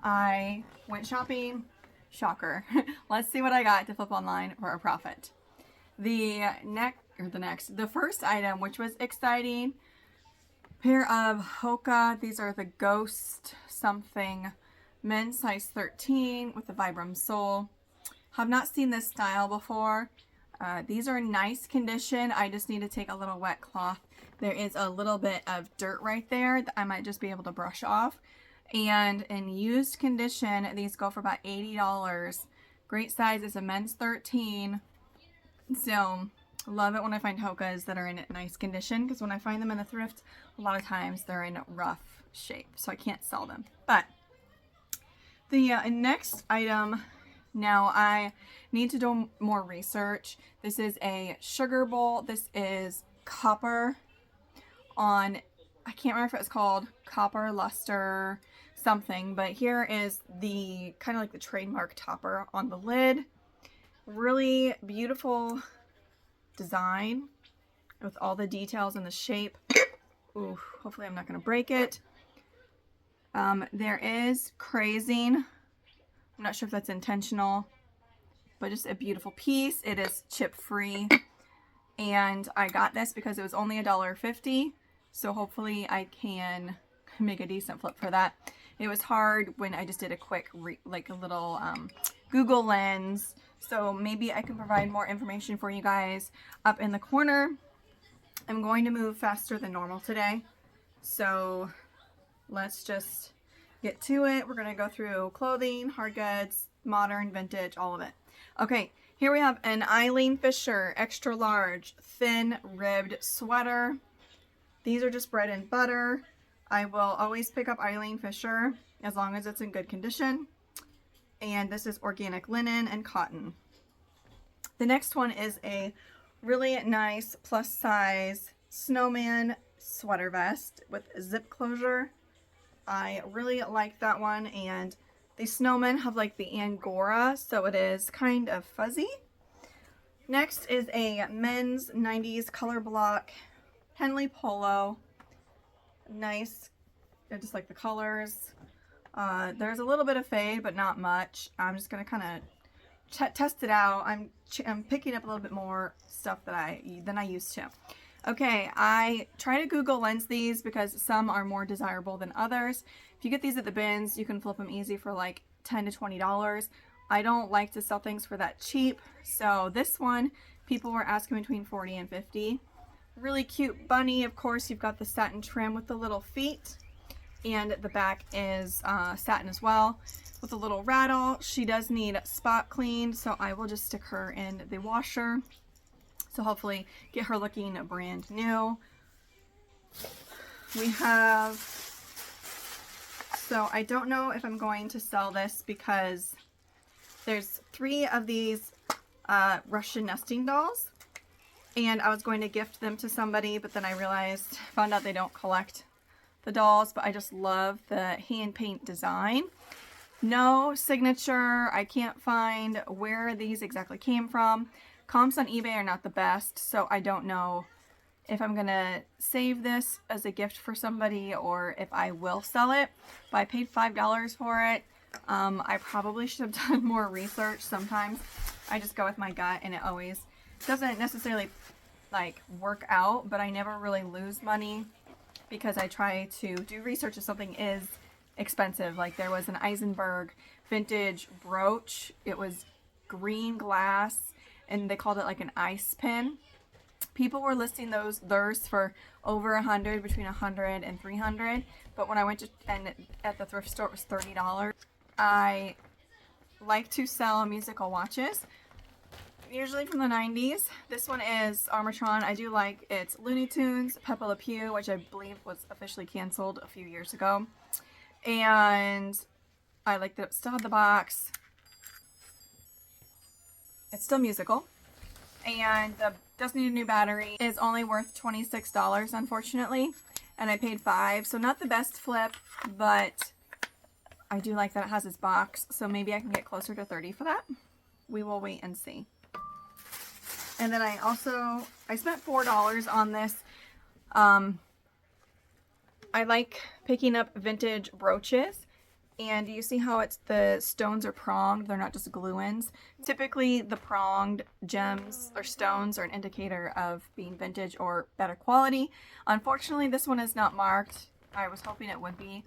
I went shopping. Shocker. Let's see what I got to flip online for a profit. The first item, which was exciting, pair of Hoka. These are the Ghost something men's size 13 with the Vibram sole. Have not seen this style before. These are in nice condition. I just need to take a little wet cloth. There is a little bit of dirt right there that I might just be able to brush off. And in used condition, these go for about $80. Great size. It's a men's 13. So love it when I find Hokas that are in nice condition, because when I find them in the thrift, a lot of times they're in rough shape, so I can't sell them. But the next item, now I need to do more research. This is a sugar bowl. This is copper on, I can't remember if it's called copper luster something, but here is the kind of like the trademark topper on the lid. Really beautiful design with all the details and the shape. Ooh, hopefully I'm not going to break it. There is crazing. I'm not sure if that's intentional, but just a beautiful piece. It is chip free, and I got this because it was only $1.50, so hopefully I can make a decent flip for that. It was hard when I just did a quick like a little Google lens, so maybe I can provide more information for you guys up in the corner. I'm going to move faster than normal today, so let's just get to it. We're going to go through clothing, hard goods, modern, vintage, all of it. Okay, here we have an Eileen Fisher extra large thin ribbed sweater. These are just bread and butter. I will always pick up Eileen Fisher as long as it's in good condition. And this is organic linen and cotton. The next one is a really nice plus size snowman sweater vest with zip closure. I really like that one, and the snowmen have like the Angora, so it is kind of fuzzy. Next is a men's 90s color block Henley polo. Nice, I just like the colors. There's a little bit of fade, but not much. I'm just gonna kind of test it out. I'm picking up a little bit more stuff than I used to. Okay, I try to Google lens these because some are more desirable than others. If you get these at the bins, you can flip them easy for like $10 to $20. I don't like to sell things for that cheap, so this one people were asking between $40 and $50. Really cute bunny. Of course, you've got the satin trim with the little feet, and the back is satin as well with a little rattle. She does need spot cleaned, so I will just stick her in the washer. So hopefully get her looking brand new. We have, so I don't know if I'm going to sell this because there's 3 of these Russian nesting dolls, and I was going to gift them to somebody, but then I found out they don't collect the dolls, but I just love the hand paint design. No signature. I can't find where these exactly came from. Comps on eBay are not the best, so I don't know if I'm gonna save this as a gift for somebody or if I will sell it. But I paid $5 for it. I probably should have done more research. Sometimes I just go with my gut, and it always doesn't necessarily like work out, but I never really lose money because I try to do research if something is expensive. Like there was an Eisenberg vintage brooch. It was green glass, and they called it like an ice pin. People were listing theirs for over $100, between $100 and $300. But when I went to, and at the thrift store, it was $30. I like to sell musical watches, usually from the 90s. This one is Armatron. I do like it's Looney Tunes, Pepe Le Pew, which I believe was officially canceled a few years ago. And I like that it still had the box. It's still musical, and does need a new battery. It is only worth $26, unfortunately, and I paid $5, so not the best flip, but I do like that it has its box, so maybe I can get closer to $30 for that. We will wait and see. And then I spent $4 on this. I like picking up vintage brooches. And you see how the stones are pronged? They're not just glue-ins. Typically, the pronged gems or stones are an indicator of being vintage or better quality. Unfortunately, this one is not marked. I was hoping it would be,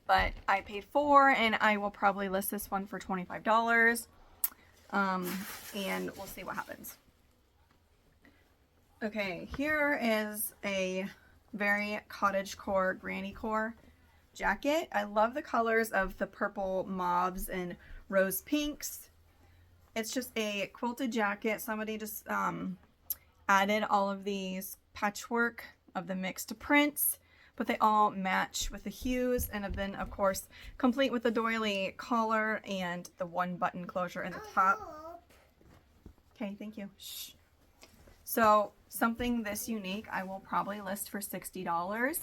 but I paid $4, and I will probably list this one for $25. And we'll see what happens. Okay, here is a very cottagecore, granny core jacket. I love the colors of the purple mauves and rose pinks. It's just a quilted jacket. Somebody just added all of these patchwork of the mixed prints, but they all match with the hues, and then of course complete with the doily collar and the one button closure in the top. Okay, thank you. Shh. So something this unique I will probably list for $60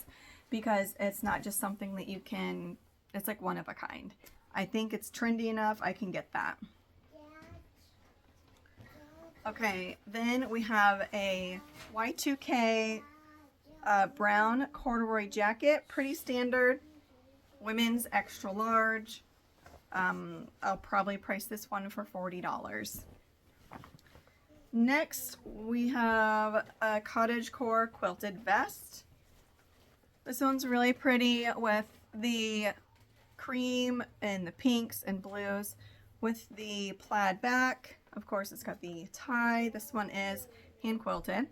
because it's not just something that you can, it's like one of a kind. I think it's trendy enough, I can get that. Okay, then we have a Y2K brown corduroy jacket, pretty standard, women's extra large. I'll probably price this one for $40. Next, we have a cottagecore quilted vest. This one's really pretty with the cream and the pinks and blues with the plaid back. Of course, it's got the tie. This one is hand quilted.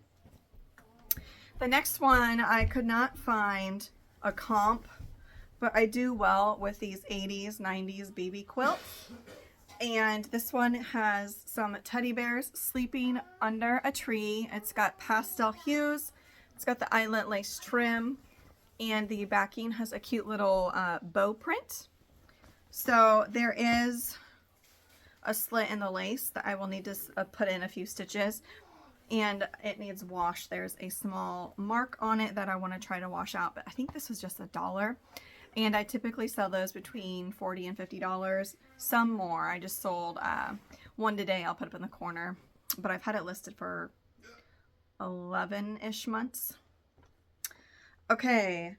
The next one, I could not find a comp, but I do well with these 80s, 90s baby quilts. And this one has some teddy bears sleeping under a tree. It's got pastel hues. It's got the eyelet lace trim, and the backing has a cute little bow print. So there is a slit in the lace that I will need to put in a few stitches, and it needs wash. There's a small mark on it that I want to try to wash out, but I think this was just $1. And I typically sell those between $40 and $50, some more. I just sold one today. I'll put up in the corner, but I've had it listed for 11-ish months. Okay,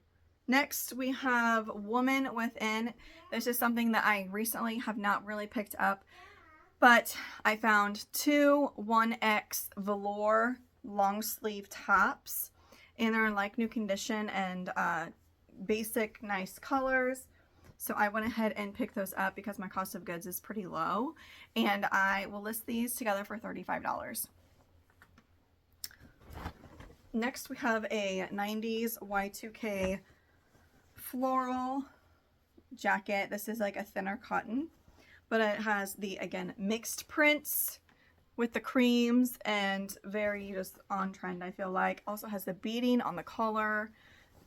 next we have Woman Within. This is something that I recently have not really picked up, but I found two 1X velour long sleeve tops, and they're in like new condition and basic nice colors. So I went ahead and picked those up because my cost of goods is pretty low, and I will list these together for $35. Next we have a 90s Y2K floral jacket. This is like a thinner cotton, but it has the, again, mixed prints with the creams and very just on trend, I feel like. Also has the beading on the collar,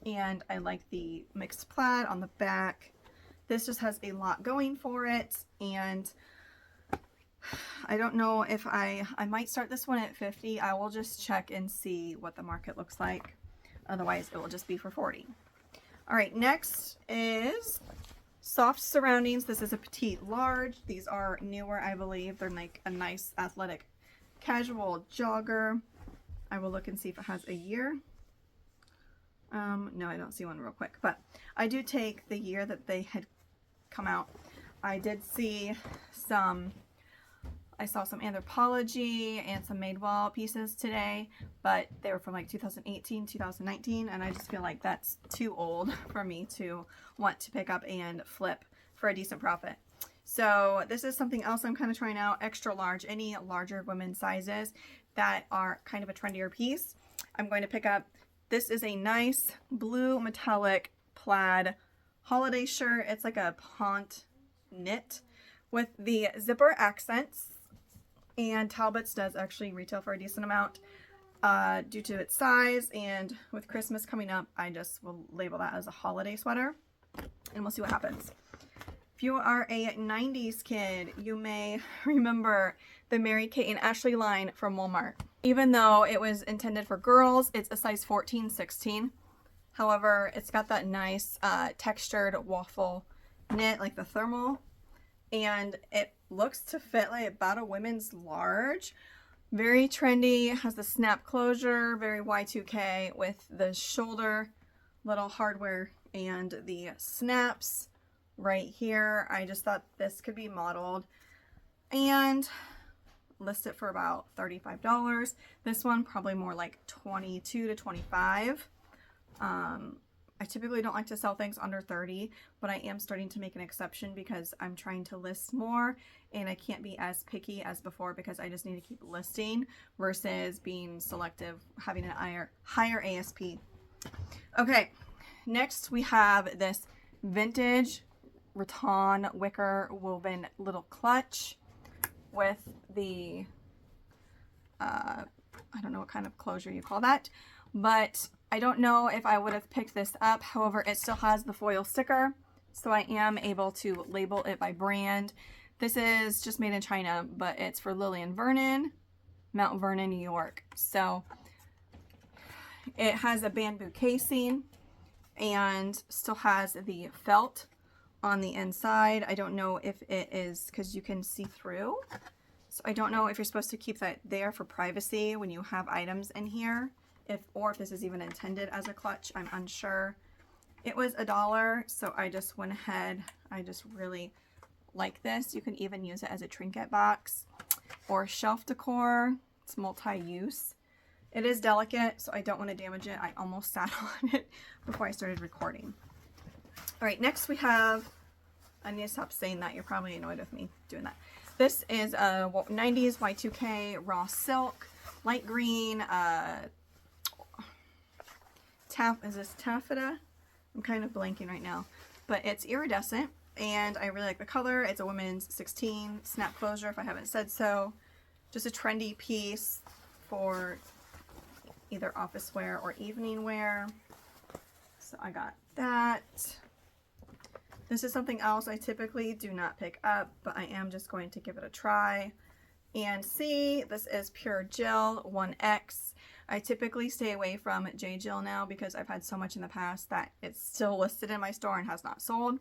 and I like the mixed plaid on the back. This just has a lot going for it, and I don't know if I might start this one at $50. I will just check and see what the market looks like. Otherwise, it will just be for $40. All right, next is soft surroundings. This is a petite large. These are newer, I believe. They're like a nice athletic casual jogger. I will look and see if it has a year. No, I don't see one real quick, but I do take the year that they had come out. I did see some, I saw some Anthropologie and some Madewell pieces today, but they were from like 2018, 2019, and I just feel like that's too old for me to want to pick up and flip for a decent profit. So this is something else I'm kind of trying out, extra large, any larger women's sizes that are kind of a trendier piece. I'm going to pick up. This is a nice blue metallic plaid holiday shirt. It's like a pont knit with the zipper accents, and Talbot's does actually retail for a decent amount due to its size, and with Christmas coming up, I just will label that as a holiday sweater, and we'll see what happens. If you are a 90s kid, you may remember the Mary-Kate and Ashley line from Walmart. Even though it was intended for girls, it's a size 14-16. However, it's got that nice textured waffle knit, like the thermal, and it looks to fit like about a women's large. Very trendy, has the snap closure, very Y2K with the shoulder little hardware and the snaps. right here. I just thought this could be modeled and list it for about $35. This one probably more like $22 to $25. I typically don't like to sell things under 30, but I am starting to make an exception because I'm trying to list more and I can't be as picky as before because I just need to keep listing versus being selective, having an higher ASP. Okay, next we have this vintage rattan wicker woven little clutch with the, I don't know what kind of closure you call that, but I don't know if I would have picked this up. However, it still has the foil sticker, so I am able to label it by brand. This is just made in China, but it's for Lillian Vernon, Mount Vernon, New York. So it has a bamboo casing and still has the felt on the inside. I don't know if it is because you can see through. So I don't know if you're supposed to keep that there for privacy when you have items in here. Or if this is even intended as a clutch, I'm unsure. It was $1, so I just went ahead. I just really like this. You can even use it as a trinket box or shelf decor. It's multi-use. It is delicate, so I don't want to damage it. I almost sat on it before I started recording. All right, next we have, I need to stop saying that. You're probably annoyed with me doing that. This is a 90s Y2K raw silk, light green, is this taffeta? I'm kind of blanking right now, but it's iridescent and I really like the color. It's a women's 16 snap closure if I haven't said so. Just a trendy piece for either office wear or evening wear. So I got that. This is something else I typically do not pick up, but I am just going to give it a try and see. This is Pure Jill 1X. I typically stay away from J. Jill now because I've had so much in the past that it's still listed in my store and has not sold.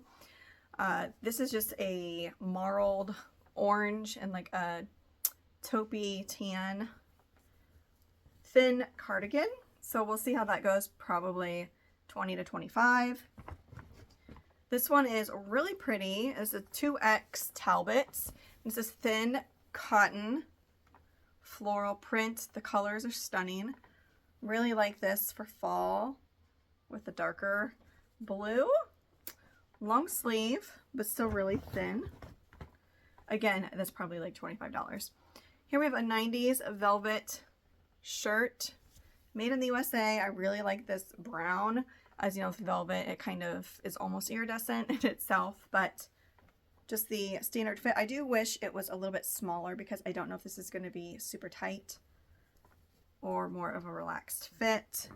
This is just a marled orange and like a taupey tan thin cardigan. So we'll see how that goes. Probably 20 to 25. This one is really pretty. It's a 2X Talbots. This is thin cotton floral print. The colors are stunning. Really like this for fall with the darker blue. Long sleeve, but still really thin. Again, that's probably like $25. Here we have a 90s velvet shirt made in the USA. I really like this brown. As you know, with velvet, it kind of is almost iridescent in itself, but just the standard fit. I do wish it was a little bit smaller because I don't know if this is going to be super tight or more of a relaxed fit.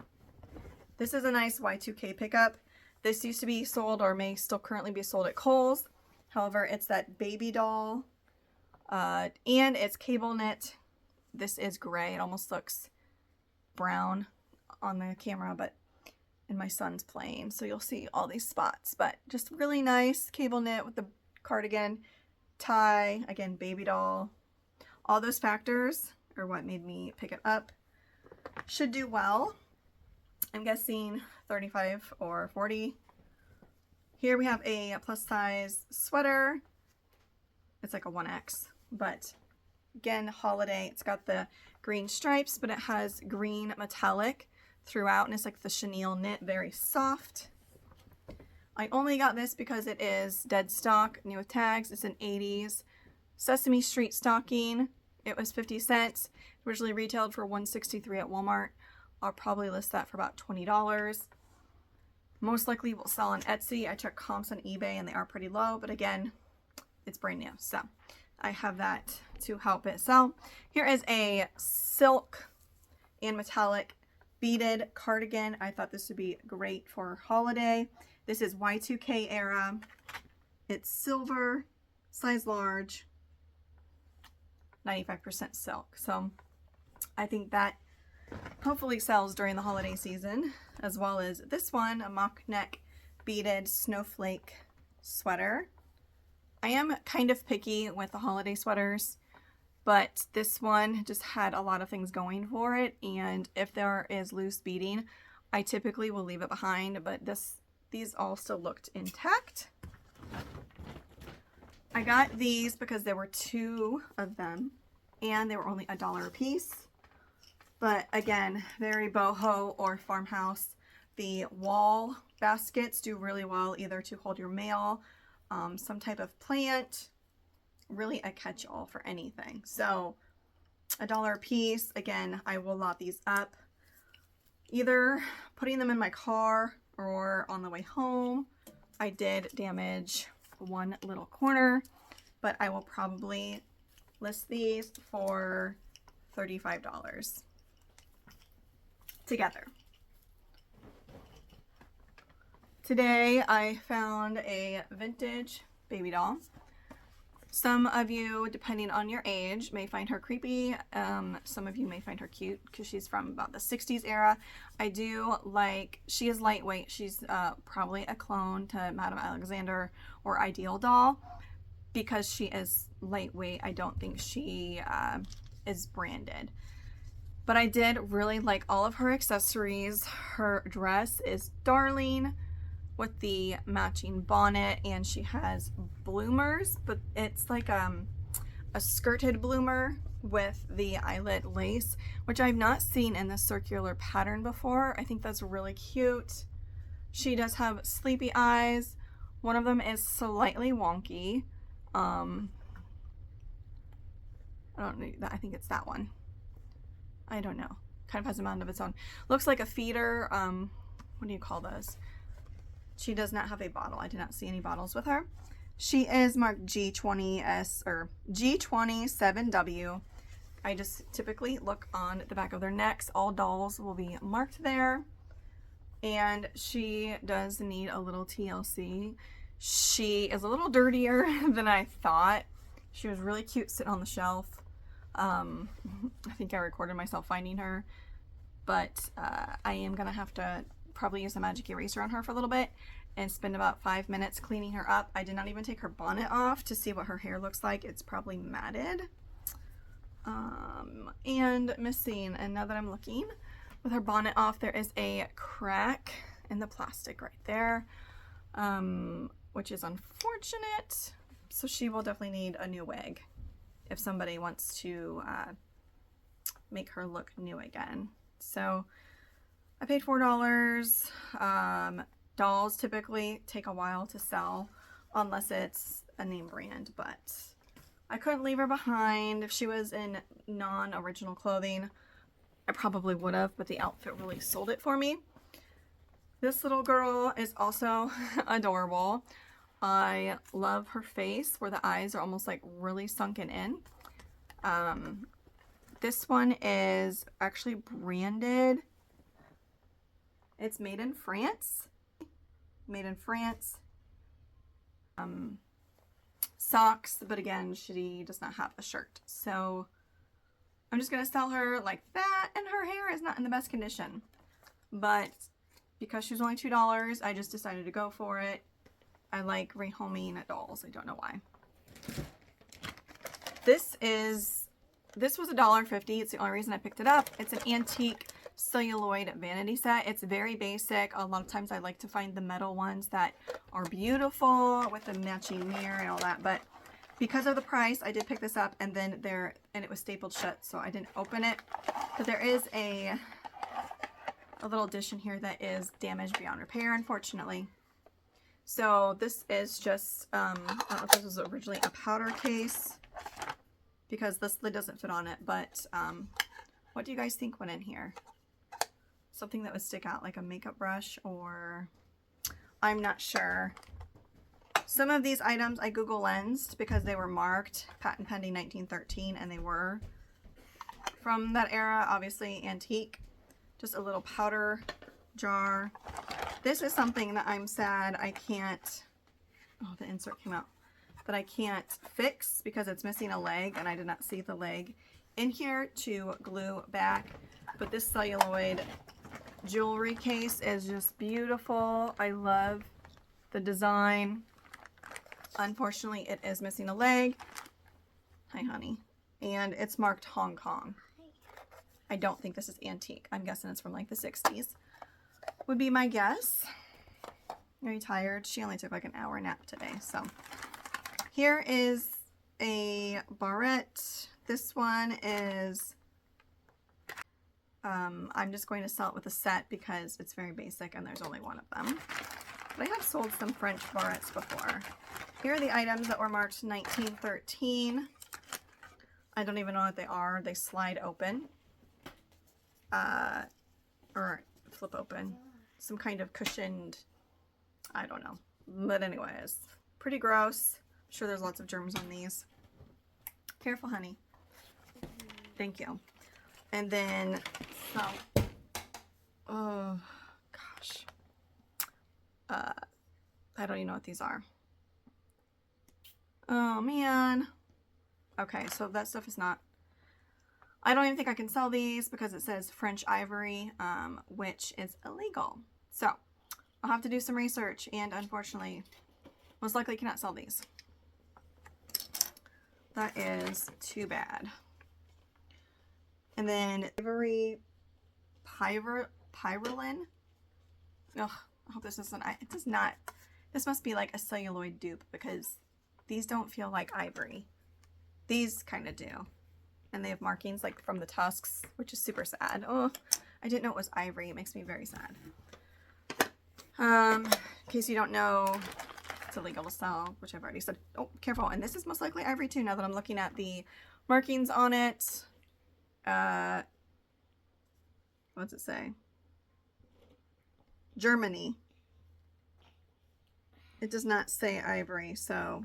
This is a nice Y2K pickup. This used to be sold or may still currently be sold at Kohl's. However, it's that baby doll and it's cable knit. This is gray. It almost looks brown on the camera, but and my son's playing, so you'll see all these spots, but just really nice cable knit with the cardigan, tie, again, baby doll. All those factors are what made me pick it up. Should do well. I'm guessing 35 or 40. Here we have a plus size sweater. It's like a 1X, but again, holiday. It's got the green stripes, but it has green metallic throughout, and it's like the chenille knit, very soft. I only got this because it is dead stock, new with tags. It's an 80s Sesame Street stocking. It was 50 cents. Originally retailed for $163 at Walmart. I'll probably list that for about $20. Most likely will sell on Etsy. I checked comps on eBay and they are pretty low, but again, it's brand new, so I have that to help it sell. Here is a silk and metallic beaded cardigan. I thought this would be great for holiday. This is Y2K era. It's silver, size large, 95% silk. So I think that hopefully sells during the holiday season, as well as this one, a mock neck beaded snowflake sweater. I am kind of picky with the holiday sweaters, but this one just had a lot of things going for it, and if there is loose beading, I typically will leave it behind, but these all still looked intact. I got these because there were 2 of them and they were only $1 a piece. But again, very boho or farmhouse. The wall baskets do really well either to hold your mail, some type of plant, really a catch-all for anything. So $1 a piece. Again, I will lot these up, either putting them in my car or on the way home. I did damage one little corner, but I will probably list these for $35 together. Today I found a vintage baby doll. Some of you, depending on your age, may find her creepy. Some of you may find her cute because she's from about the 60s era. I do like, she is lightweight. She's probably a clone to Madame Alexander or Ideal doll because she is lightweight. I don't think she is branded. But I did really like all of her accessories. Her dress is darling with the matching bonnet, and she has bloomers, but it's like a skirted bloomer with the eyelet lace, which I've not seen in this circular pattern before. I think that's really cute. She does have sleepy eyes. One of them is slightly wonky. I don't know, I think it's that one. I don't know. Kind of has a mind of its own. Looks like a feeder. What do you call those? She does not have a bottle. I did not see any bottles with her. She is marked G20S or G27W. I just typically look on the back of their necks. All dolls will be marked there. And she does need a little TLC. She is a little dirtier than I thought. She was really cute sitting on the shelf. I think I recorded myself finding her. But I am going to have to probably use a magic eraser on her for a little bit and spend about 5 minutes cleaning her up. I did not even take her bonnet off to see what her hair looks like. It's probably matted. And missing, and now that I'm looking, with her bonnet off, there is a crack in the plastic right there, which is unfortunate. So she will definitely need a new wig if somebody wants to make her look new again. So I paid $4. Dolls typically take a while to sell unless it's a name brand, but I couldn't leave her behind. If she was in non-original clothing, I probably would have, but the outfit really sold it for me. This little girl is also adorable. I love her face where the eyes are almost like really sunken in. This one is actually branded. It's made in France. Made in France. Socks, but again, she does not have a shirt. So I'm just going to sell her like that, and her hair is not in the best condition. But because she was only $2, I just decided to go for it. I like rehoming dolls. I don't know why. This was $1.50. It's the only reason I picked it up. It's an antique celluloid vanity set. It's very basic. A lot of times I like to find the metal ones that are beautiful with the matching mirror and all that, but because of the price I did pick this up, and then it was stapled shut, so I didn't open it. But there is a little dish in here that is damaged beyond repair, unfortunately. So this is just I don't know if this was originally a powder case because this lid doesn't fit on it, but what do you guys think went in here? Something that would stick out, like a makeup brush, or I'm not sure. Some of these items I Google lensed because they were marked patent pending 1913, and they were from that era, obviously antique. Just a little powder jar. This is something that I'm sad I can't, oh, the insert came out, that I can't fix because it's missing a leg, and I did not see the leg in here to glue back. But this celluloid jewelry case is just beautiful. I love the design. Unfortunately, it is missing a leg. Hi, honey. And it's marked Hong Kong. I don't think this is antique. I'm guessing it's from like the 60s. Would be my guess. Very tired. She only took like an hour nap today, so Here is a barrette. This one is, I'm just going to sell it with a set because it's very basic and there's only one of them. But I have sold some French barrettes before. Here are the items that were marked 1913. I don't even know what they are. They slide open. Or flip open. Some kind of cushioned, I don't know. But anyways, pretty gross. I'm sure there's lots of germs on these. Careful, honey. Thank you. And then some, oh gosh. I don't even know what these are. Oh man. Okay, so that stuff is not, I don't even think I can sell these because it says French ivory, which is illegal. So I'll have to do some research and unfortunately, most likely cannot sell these. That is too bad. And then ivory pyrrolin. Ugh, I hope this isn't, it does not, this must be like a celluloid dupe because these don't feel like ivory. These kind of do. And they have markings like from the tusks, which is super sad. Oh, I didn't know it was ivory. It makes me very sad. In case you don't know, it's illegal to sell, which I've already said. Oh, careful. And this is most likely ivory too, now that I'm looking at the markings on it. What's it say? Germany. It does not say ivory, so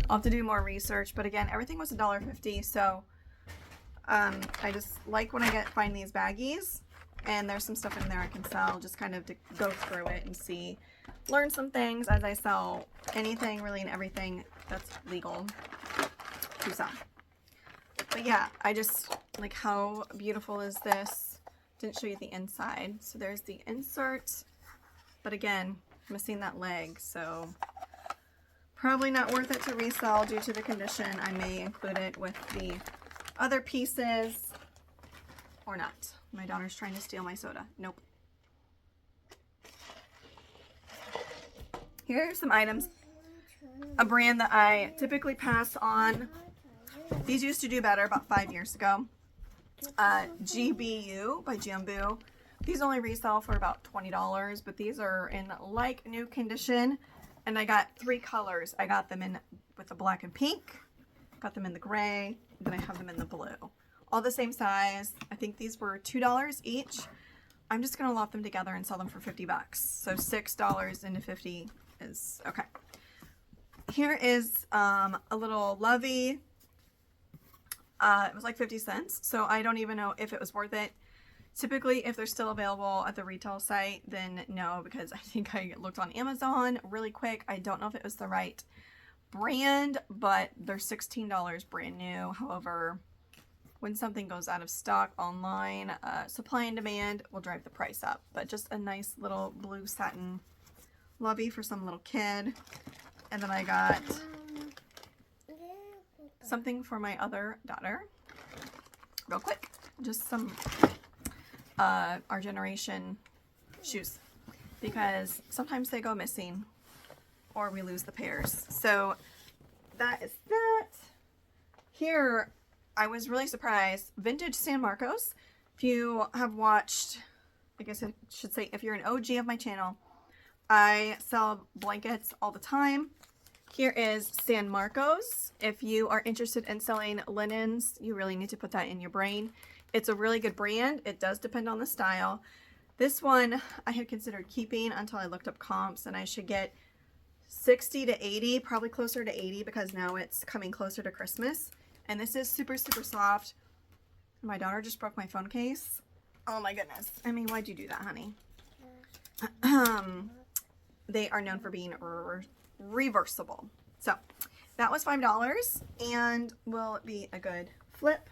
I'll have to do more research. But again, everything was $1.50, so I just like when I find these baggies, and there's some stuff in there I can sell, just kind of to go through it and see, learn some things as I sell anything really and everything that's legal to sell. But yeah, I just like, how beautiful is this? Didn't show you the inside. So there's the insert, but again, missing that leg, so probably not worth it to resell due to the condition. I may include it with the other pieces or not. My daughter's trying to steal my soda. Nope. Here are some items. A brand that I typically pass on. These used to do better about 5 years ago. GBU by Jambu. These only resell for about $20, but these are in like new condition. And I got 3 colors. I got them in with the black and pink, got them in the gray, then I have them in the blue. All the same size. I think these were $2 each. I'm just gonna lot them together and sell them for 50 bucks. So $6 into 50 is okay. Here is a little lovey. It was like 50 cents, so I don't even know if it was worth it. Typically, if they're still available at the retail site, then no, because I think I looked on Amazon really quick. I don't know if it was the right brand, but they're $16 brand new. However, when something goes out of stock online, supply and demand will drive the price up. But just a nice little blue satin lovey for some little kid. And then I got something for my other daughter. Real quick, just some our generation shoes, because sometimes they go missing or we lose the pairs. So that is that. Here, I was really surprised. Vintage San Marcos. If you have watched, I guess I should say, if you're an OG of my channel, I sell blankets all the time. Here is San Marcos. If you are interested in selling linens, you really need to put that in your brain. It's a really good brand. It does depend on the style. This one I had considered keeping until I looked up comps, and I should get 60 to 80, probably closer to 80, because now it's coming closer to Christmas. And this is super, super soft. My daughter just broke my phone case. Oh my goodness. I mean, why'd you do that, honey? They are known for being reversible. So that was $5, and will it be a good flip?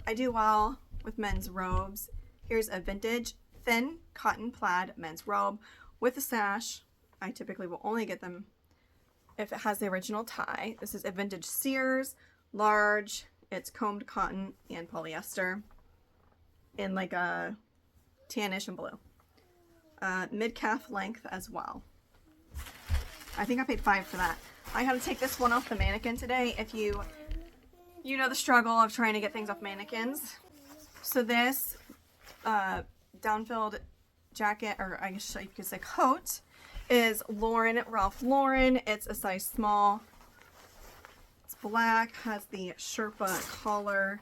I do well with men's robes. Here's a vintage thin cotton plaid men's robe with a sash. I typically will only get them if it has the original tie. This is a vintage Sears, large. It's combed cotton and polyester in like a tannish and blue. Mid-calf length as well. I think I paid $5 for that. I had to take this one off the mannequin today. If you know the struggle of trying to get things off mannequins. So this down-filled jacket, or I guess you could say coat, is Ralph Lauren. It's a size small. It's black, has the Sherpa collar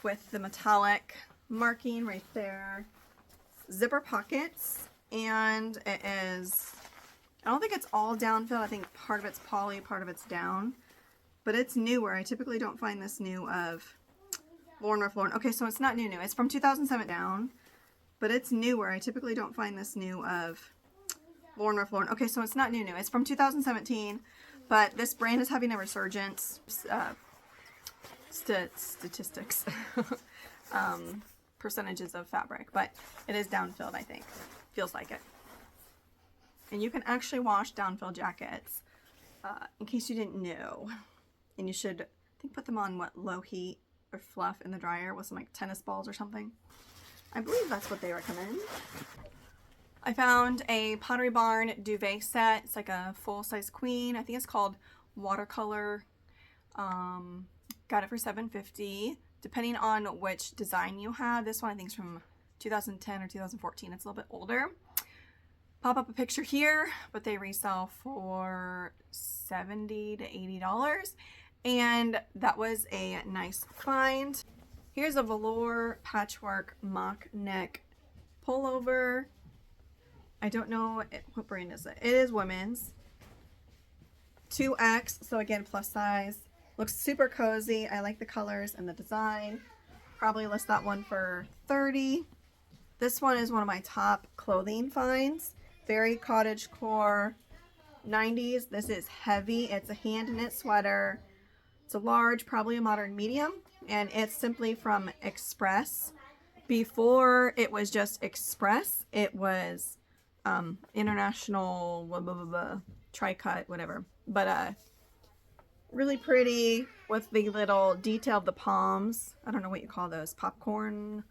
with the metallic marking right there. Zipper pockets, and it is, I don't think it's all down-filled. I think part of it's poly, part of it's down. But it's newer. I typically don't find this new of Ralph Lauren. Okay, so it's not new. It's from 2007 down. But it's newer. I typically don't find this new of Ralph Lauren. Okay, so it's not new. It's from 2017. But this brand is having a resurgence. Statistics. Percentages of fabric. But it is down-filled, I think. Feels like it. And you can actually wash down-filled jackets. In case you didn't know. And you should, I think, put them on, low heat or fluff in the dryer with some, tennis balls or something. I believe that's what they recommend. I found a Pottery Barn duvet set. It's like a full-size queen. I think it's called Watercolor. Got it for $7.50. Depending on which design you have. This one I think is from 2010 or 2014. It's a little bit older. Pop up a picture here, but they resell for $70 to $80. And that was a nice find. Here's a velour patchwork mock neck pullover. I don't know what brand is it. It is women's. 2X, so again, plus size. Looks super cozy. I like the colors and the design. Probably list that one for $30. This one is one of my top clothing finds. Very cottagecore, 90s. This is heavy. It's a hand knit sweater. It's a large, probably a modern medium, and it's simply from Express. Before it was just Express, it was international, blah, blah, blah, blah, tri-cut, whatever. But really pretty with the little detail of the palms. I don't know what you call those, popcorn.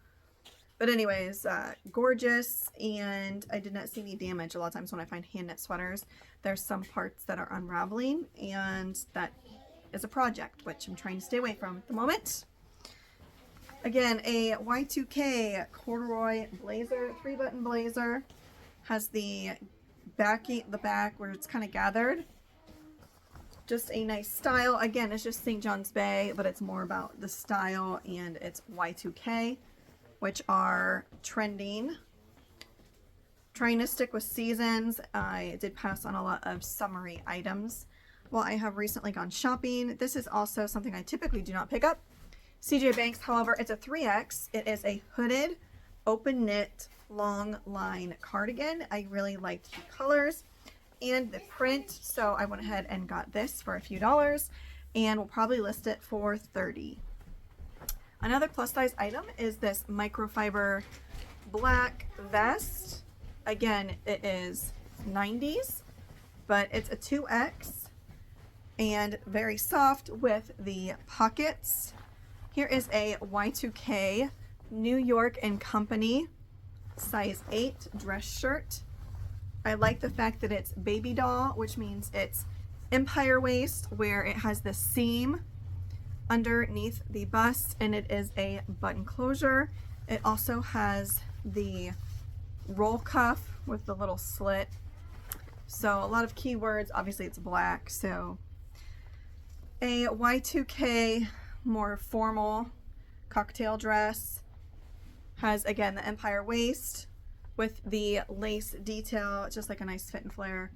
But anyways, gorgeous, and I did not see any damage. A lot of times when I find hand knit sweaters, there's some parts that are unraveling, and that is a project, which I'm trying to stay away from at the moment. Again, a Y2K corduroy blazer, 3-button blazer. Has the back where it's kind of gathered. Just a nice style. Again, it's just St. John's Bay, but it's more about the style, and it's Y2K, which are trending. Trying to stick with seasons. I did pass on a lot of summery items. Well, I have recently gone shopping. This is also something I typically do not pick up. CJ Banks, however, it's a 3X. It is a hooded, open knit, long line cardigan. I really liked the colors and the print, so I went ahead and got this for a few dollars, and we'll probably list it for $30. Another plus size item is this microfiber black vest. Again, it is 90s, but it's a 2X. And very soft with the pockets. Here is a Y2K New York & Company size 8 dress shirt. I like the fact that it's baby doll, which means it's empire waist, where it has the seam underneath the bust, and it is a button closure. It also has the roll cuff with the little slit. So a lot of keywords. Obviously it's black, so a Y2K more formal cocktail dress. Has, again, the empire waist with the lace detail, just like a nice fit and flare.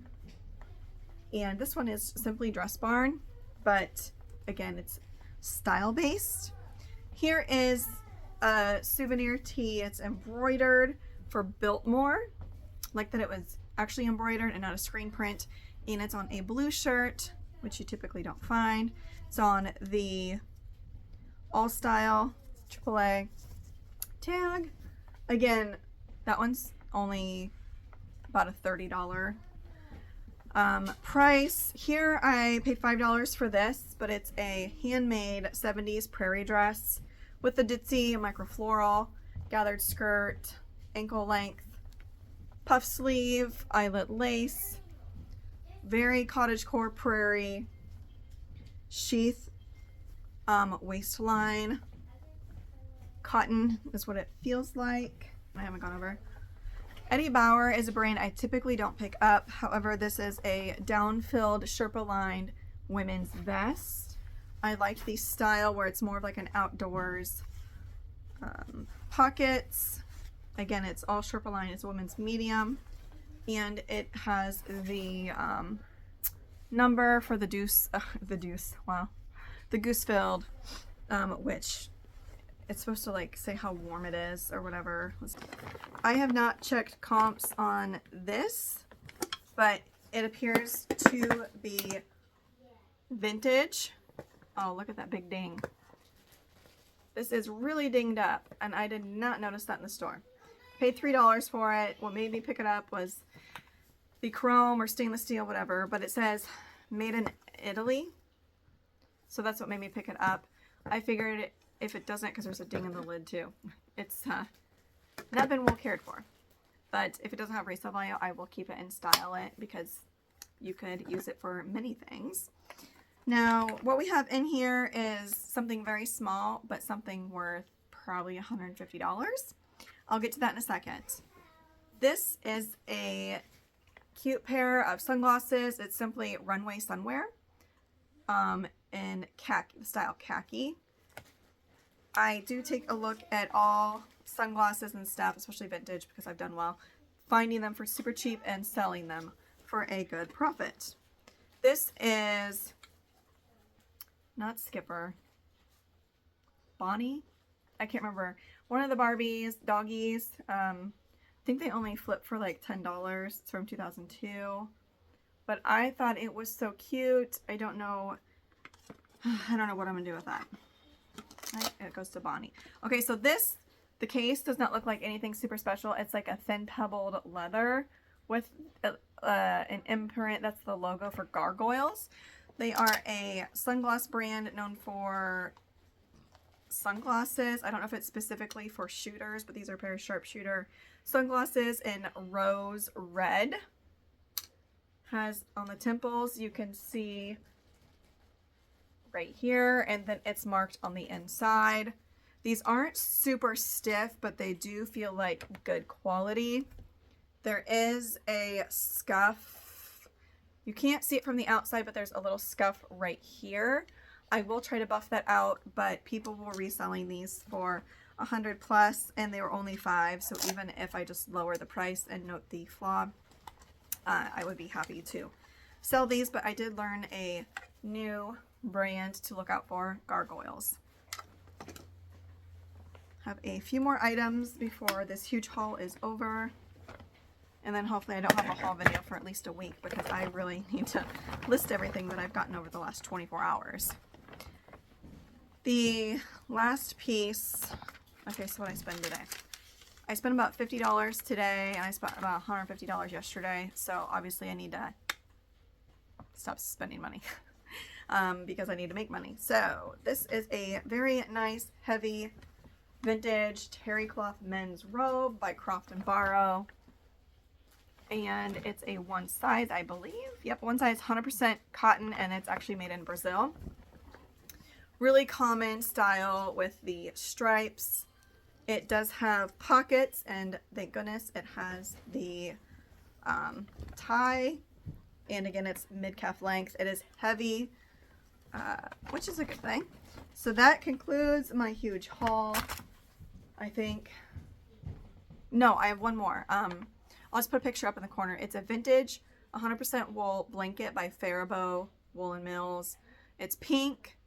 And this one is simply Dress Barn, but again, it's style based. Here is a souvenir tee. It's embroidered for Biltmore. Like that it was actually embroidered and not a screen print. And it's on a blue shirt, which you typically don't find. It's on the All Style AAA tag. Again, that one's only about a $30 price. Here I paid $5 for this, but it's a handmade 70s prairie dress with the ditzy microfloral, gathered skirt, ankle length, puff sleeve, eyelet lace. Very cottagecore prairie sheath waistline. Cotton is what it feels like. I haven't gone over. Eddie Bauer is a brand I typically don't pick up. However, this is a down-filled Sherpa-lined women's vest. I like the style where it's more of like an outdoors pockets. Again, it's all Sherpa-lined. It's a women's medium. And it has the number for the goose filled, which it's supposed to like say how warm it is or whatever. I have not checked comps on this, but it appears to be vintage. Oh, look at that big ding. This is really dinged up, and I did not notice that in the store. Paid $3 for it. What made me pick it up was the chrome or stainless steel, whatever, but it says made in Italy. So that's what made me pick it up. I figured if it doesn't, because there's a ding in the lid too, it's not been well cared for. But if it doesn't have resale value, I will keep it and style it because you could use it for many things. Now, what we have in here is something very small, but something worth probably $150. I'll get to that in a second. This is a cute pair of sunglasses. It's simply runway sunwear in khaki, style khaki. I do take a look at all sunglasses and stuff, especially vintage, because I've done well finding them for super cheap and selling them for a good profit. This is not Skipper, Bonnie, I can't remember. One of the Barbies, doggies. I think they only flip for like $10. It's from 2002. But I thought it was so cute. I don't know what I'm gonna do with that. It goes to Bonnie. Okay, so the case does not look like anything super special. It's like a thin pebbled leather with an imprint. That's the logo for Gargoyles. They are a sunglass brand known for sunglasses. I don't know if it's specifically for shooters, but these are a pair of sharpshooter sunglasses in rose red. Has on the temples, you can see right here, and then it's marked on the inside. These aren't super stiff, but they do feel like good quality. There is a scuff. You can't see it from the outside, but there's a little scuff right here. I will try to buff that out, but people were reselling these for $100 plus, and they were only $5. So even if I just lower the price and note the flaw, I would be happy to sell these. But I did learn a new brand to look out for, Gargoyles. Have a few more items before this huge haul is over. And then hopefully I don't have a haul video for at least a week, because I really need to list everything that I've gotten over the last 24 hours. The last piece, okay, so what I spend today. I spent about $50 today, and I spent about $150 yesterday. So obviously I need to stop spending money because I need to make money. So this is a very nice, heavy, vintage terry cloth men's robe by Croft & Barrow. And it's a one size, I believe. Yep, one size, 100% cotton, and it's actually made in Brazil. Really common style with the stripes. It does have pockets, and thank goodness it has the tie. And again, it's mid-calf length. It is heavy, which is a good thing. So that concludes my huge haul, I think. No, I have one more. I'll just put a picture up in the corner. It's a vintage 100% wool blanket by Faribault Woolen Mills. It's pink.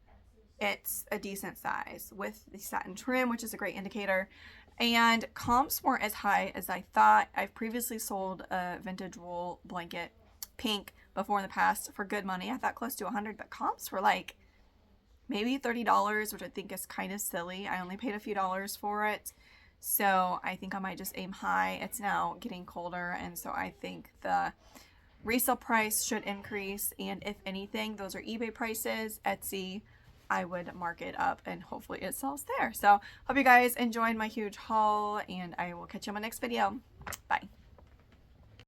It's a decent size with the satin trim, which is a great indicator. And comps weren't as high as I thought. I've previously sold a vintage wool blanket, pink, before in the past for good money. I thought close to 100, but comps were like maybe $30, which I think is kind of silly. I only paid a few dollars for it. So I think I might just aim high. It's now getting colder, and so I think the resale price should increase. And if anything, those are eBay prices. Etsy, I would mark it up, and hopefully it sells there. So hope you guys enjoyed my huge haul, and I will catch you on my next video. Bye.